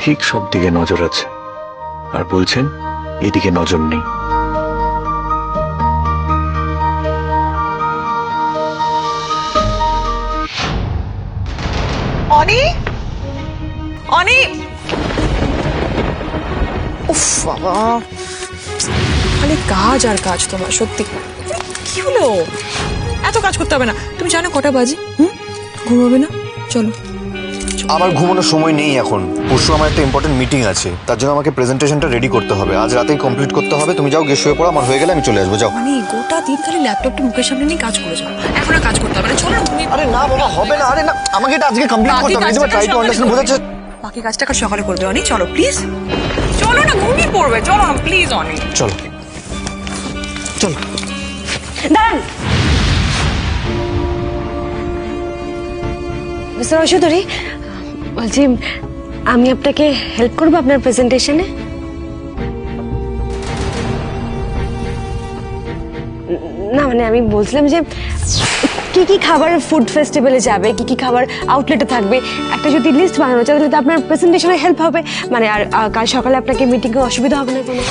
ঠিক সব দিকে নজর আছে, আর বলছেন এদিকে নজর নেই। অনি, অনি, উফ বাবা, খালি কাজ আর কাজ তোমার। সত্যি কি হলো? এত কাজ করতে হবে না। তুমি জানো কটা বাজে? ঘুমাবে না? চলো। আমার ঘুমানোর সময় নেই এখন। পরশু আমার একটা ইম্পর্টেন্ট মিটিং আছে, তার জন্য আমাকে প্রেজেন্টেশনটা রেডি করতে হবে। আজ রাতেই কমপ্লিট করতে হবে। তুমি যাও, গিয়ে শুয়ে পড়ো, আমার হয়ে গেলে আমি চলে আসবো। যাও। মানে গোটা দিন খালি ল্যাপটপটা মুখের সামনে নিয়ে কাজ করে যাও। এখন আর কাজ করতে হবে না, চলো না ঘুমিয়ে। আরে না বাবা, হবে না। আরে না, আমাকে এটা আজকে কমপ্লিট করতে হবে। তুমি ট্রাই টু আন্ডারস্ট্যান্ড, বোঝাচ্ছে। বাকি কাজটা কাল সকালে করবে। অনি চলো প্লিজ, চলো না, ঘুমিয়ে পড়বে। চলো না প্লিজ অনি। চলো চলো। দাঁড়ান মিস্টার ঐশ্বরী, বলছি আমি আপনাকে হেল্প করবো আপনার প্রেজেন্টেশনে। না মানে আমি বলছিলাম যে কি কি খাবার ফুড ফেস্টিভ্যালে যাবে, কি কি খাবার আউটলেটে থাকবে, একটা যদি লিস্ট বানানো যায় তাহলে তো আপনার প্রেজেন্টেশনে হেল্প হবে। মানে আর কাল সকালে আপনাকে মিটিংয়ে অসুবিধা হবে না কোনো।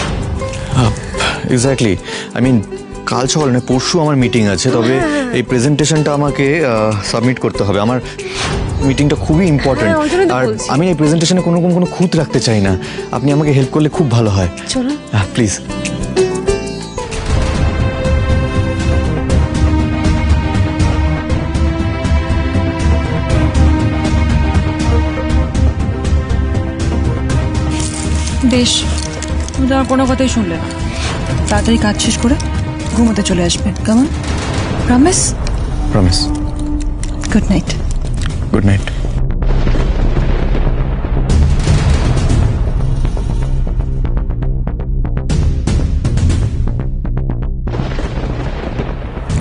এক্স্যাক্টলি, আই মিন কাল সকালে না, পরশু আমার মিটিং আছে। তবে এই প্রেজেন্টেশনটা আমাকে সাবমিট করতে হবে। আমার মিটিংটা খুবই ইম্পর্টেন্ট, ওই জন্যই তো আর বলছি। আমি এই প্রেজেন্টেশনে কোনো খুঁত রাখতে চাই না। আপনি আমাকে হেল্প করলে খুব ভালো হয়। চলুন। প্লিজ। বেশ, তুমি তো আমার কোনো কথাই শুনলে না। তাড়াতাড়ি কাজ শেষ করে ঘুমোতে চলে আসবে। কেমন? Promise? Promise. Good night. Good night.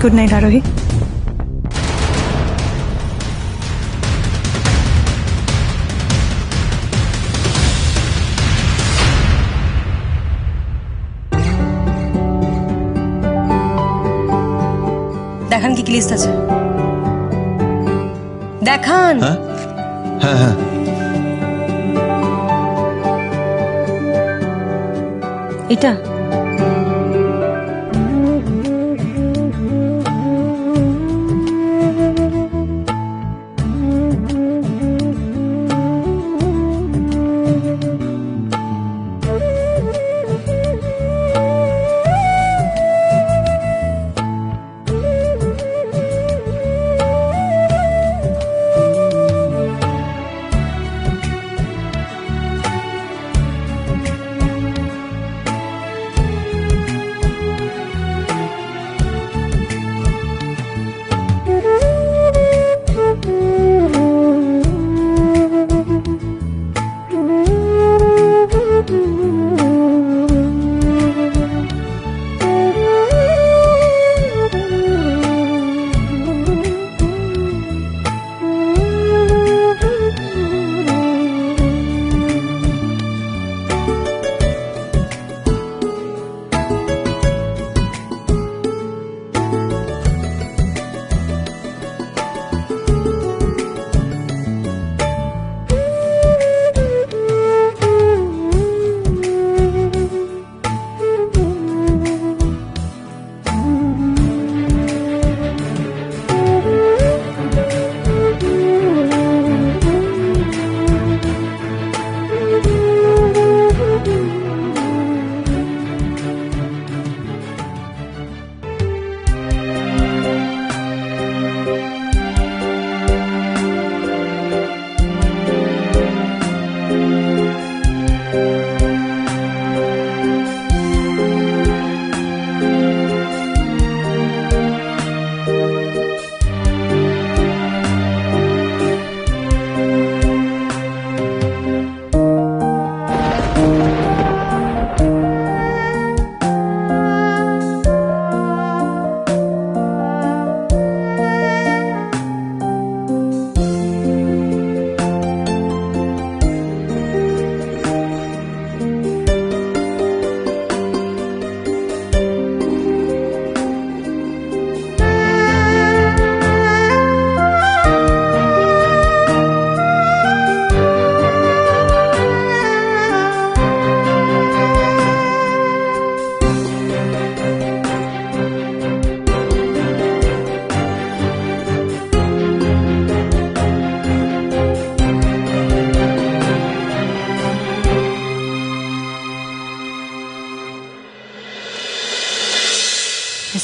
Good night আরোহী। দেখান কি কি লিস্ট আছে, দেখান। হ্যাঁ হ্যাঁ হ্যাঁ। এটা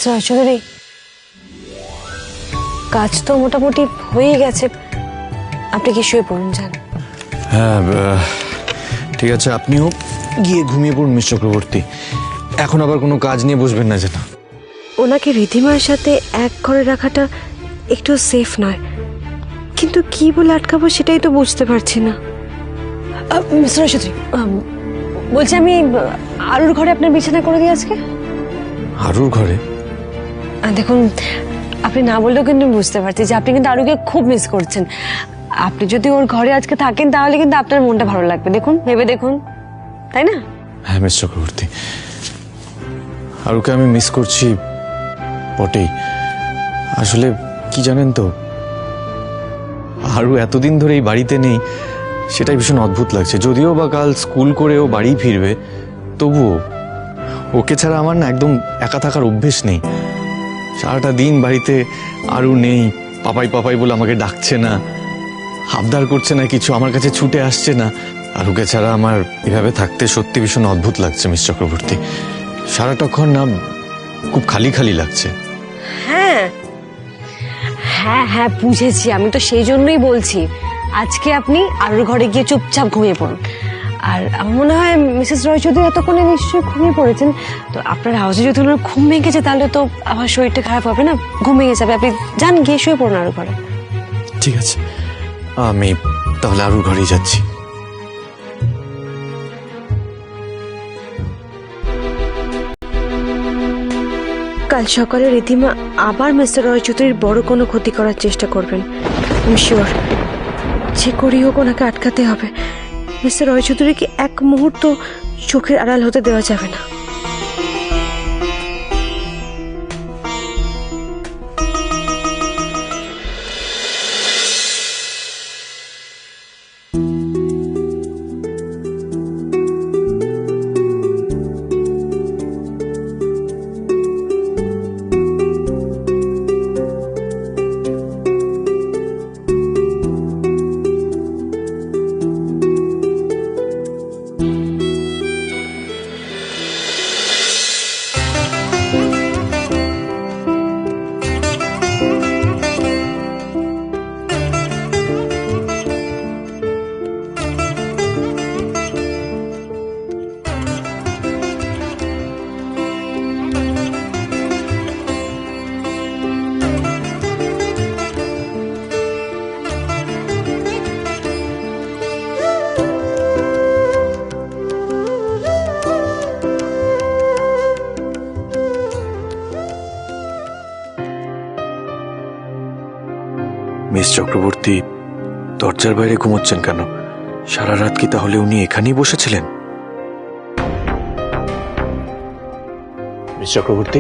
মিস্টার চৌধুরী, কাজ তো মোটামুটি হয়ে গেছে, আপনি কি শুয়ে পড়ুন যান। হ্যাঁ ঠিক আছে, আপনিও গিয়ে ঘুমিয়ে পড়ুন মিস চক্রবর্তী। এখন আবার কোনো কাজ নিয়ে বসবেন না যেন। ওনাকে রিধিমার সাথে এক ঘরে রাখাটা একটু সেফ নয়, কিন্তু কি বলে আটকাবো সেটাই তো বুঝতে পারছি না। মিস্টার চৌধুরী, বলছি আমি আরুর ঘরে আপনার বিছানা করে দিই আজকে। আরুর ঘরে? দেখুন, আপনি না বললেও কিন্তু বুঝতে পারছি যে আপনি কিন্তু আরুকে খুব মিস করছেন। আপনি যদি ওর ঘরে আজকে থাকেন তাহলে কিন্তু আপনার মনটা ভালো লাগবে, দেখুন ভেবে দেখুন, তাই না? হ্যাঁ মিস চক্রবর্তী, আরুকে আমি মিস করছি বটেই। আসলে কি জানেন তো, আরু এতদিন ধরে এই বাড়িতে নেই, সেটাই ভীষণ অদ্ভুত লাগছে। যদিও বা কাল স্কুল করে ও বাড়ি ফিরবে, তবুও ওকে ছাড়া আমার না একদম একা থাকার অভ্যেস নেই। সারাটা দিন বাড়িতে আরু নেই, পাপাই পাপাই বলে আমাকে ডাকছে না, আবদার করছে না কিছু, আমার কাছে ছুটে আসছে না। আরুকে ছাড়া আমার এভাবে থাকতে সত্যি ভীষণ অদ্ভুত লাগছে মিস চক্রবর্তী। সারাটাক্ষণ না খুব খালি খালি লাগছে। হ্যাঁ হ্যাঁ হ্যাঁ বুঝেছি, আমি তো সেই জন্যই বলছি আজকে আপনি আরুর ঘরে গিয়ে চুপচাপ ঘুমিয়ে পড়ুন। আর আমার মনে হয় মিসেস রয় চৌধুরী এতক্ষণে নিশ্চয়ই ঘুমিয়ে পড়েছেন, তো আপনার হাউসে যদি ওনার ঘুম ভেঙেছে তাহলে তো আমার শরীরটা খারাপ হবে না, ঘুম ভেঙে যাবে। আপনি যান, গিয়ে শুয়ে পড়ুন আরুর ঘরে। ঠিক আছে, আমি তাহলে আরুর ঘরেই যাচ্ছি। কাল সকালে রিধিমা আবার মিস্টার রয় চৌধুরীর বড় কোনো ক্ষতি করার চেষ্টা করবেন, আমি শিওর। যে করি হোক ওনাকে আটকাতে হবে। মিস্টার রয় চৌধুরীকে এক মুহূর্ত চোখের আড়াল হতে দেওয়া যাবে না। মিস চক্রবর্তী দরজার বাইরে ঘুমোচ্ছেন কেন? সারা রাত কি তাহলে উনি এখানেই বসেছিলেন? Miss Chakraborty,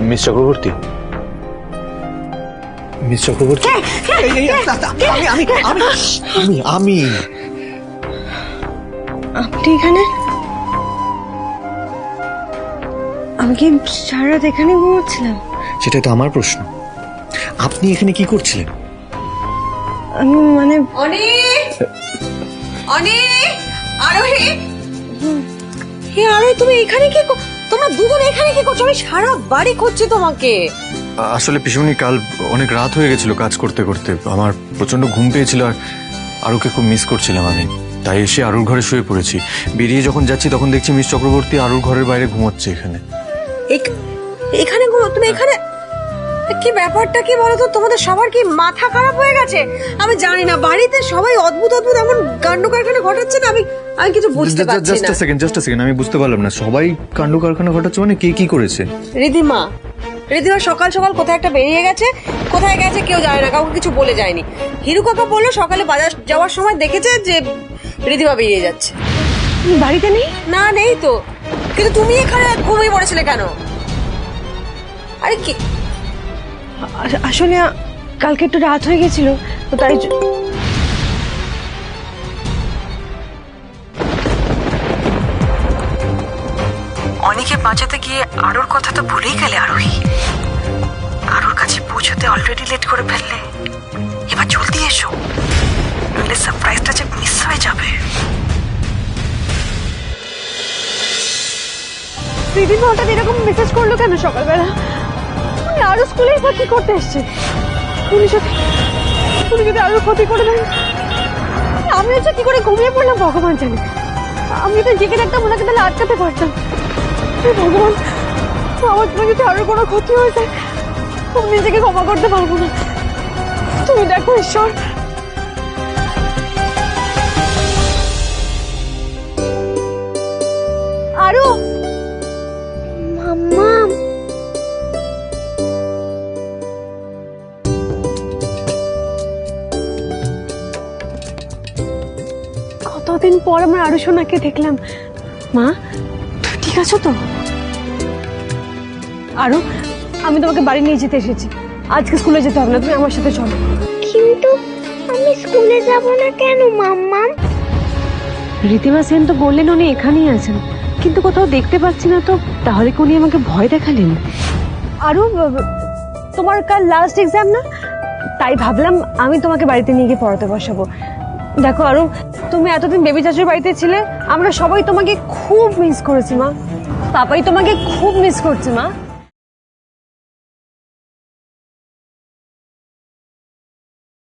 miss Chakraborty, miss Chakraborty, আমি আপনি এখানে? আমি কি সারা রাত এখানে ঘুমোচ্ছিলাম? সেটাই তো আমার প্রশ্ন, আপনি এখানে কি করছিলেন? আমি মানে আরোহী, হে আরোহী, তুমি এখানে কি তোমরা দুজন এখানে কি করছো? আমি সারা বাড়ি খুঁজছি তোমাকে। আসলে পিসুমনি, কাল অনেক রাত হয়ে গেছিল কাজ করতে করতে, আমার প্রচন্ড ঘুম পেয়েছিল আর আরুকে খুব মিস করছিলাম আমি, তাই এসে আরুর ঘরে শুয়ে পড়েছি। বেরিয়ে যখন যাচ্ছি তখন দেখছি মিস চক্রবর্তী আরুর ঘরের বাইরে ঘুমোচ্ছে এখানে। এখানে তুমি এখানে কি ব্যাপারটা কি বলো তো? তোমাদের সবার কি মাথা খারাপ হয়ে গেছে? আমি জানি না, বাড়িতে সবাই অদ্ভুত অদ্ভুত এমন কাণ্ড কারখানা ঘটাচ্ছে না, আমি কিছু বুঝতে পারছি না। জাস্ট আ সেকেন্ড, আমি বুঝতে পারলাম না, সবাই কাণ্ড কারখানা ঘটাচ্ছে মানে কে কি করেছে? রিধিমা সকাল সকাল কোথায় একটা বেরিয়ে গেছে, কোথায় গেছে কেউ জানে না, কাউকে কিছু বলে যায়নি। হিরু কাকা বললো সকালে বাজার যাওয়ার সময় দেখেছে যে রিধিমা বেরিয়ে যাচ্ছে। বাড়িতে নেই? না, নেই তো। কিন্তু তুমি এখানে ঘুমিয়ে পড়েছিলে কেন? আরে কি আসলে কালকে একটু রাত হয়ে গেছিল, তো তাই অনেকে বাঁচাতে গিয়ে আরুর কথা তো ভুলেই গেলে আরোহী। আরুর কাছে পৌঁছতে অলরেডি লেট করে ফেললে। এবার জলদি এসো, নইলে সারপ্রাইজটা যে মিস হয়ে যাবে। প্রীতিমা হঠাৎ এরকম মেসেজ করলো কেন সকালবেলা? উনি আরো স্কুলে বা কি করতে এসছে? উনি যদি আরো ক্ষতি করে দেন, আমি হচ্ছে কি করে ঘুমিয়ে পড়লাম ভগবান জানে। আমি যদি জেগে থাকতাম ওনাকে তাহলে আটকাতে পারতাম। হে ভগবান, আমার জন্য যদি আরো কোনো ক্ষতি হয়ে যায় আমি নিজেকে ক্ষমা করতে পারবো না। তুমি দেখো ঈশ্বর। আরো মাম্মা, কতদিন পর আমার আরো সোনাকে দেখলাম। মা, তুই ঠিক আছো তো? আরো, আমি তোমাকে বাড়ি নিয়ে যেতে এসেছি। আজকে স্কুলে যেতে হবে না, তুমি আমার সাথে চলো। কিন্তু আমি স্কুলে যাব না কেন মাম্মা? রীতিমা সেন তো বললেন উনি এখানেই আছেন, কিন্তু কোথাও দেখতে পাচ্ছি না তো। তাহলে কি উনি আমাকে ভয় দেখালেন? আরো, তোমার কাল লাস্ট এক্সাম না, তাই ভাবলাম আমি তোমাকে বাড়িতে নিয়ে গিয়ে পড়াতে বসাবো। দেখো আরো, তুমি এতদিন বেবি চাচুর বাড়িতে ছিলে, আমরা সবাই তোমাকে খুব মিস করেছি মা। পাপাই তোমাকে খুব মিস করছে মা।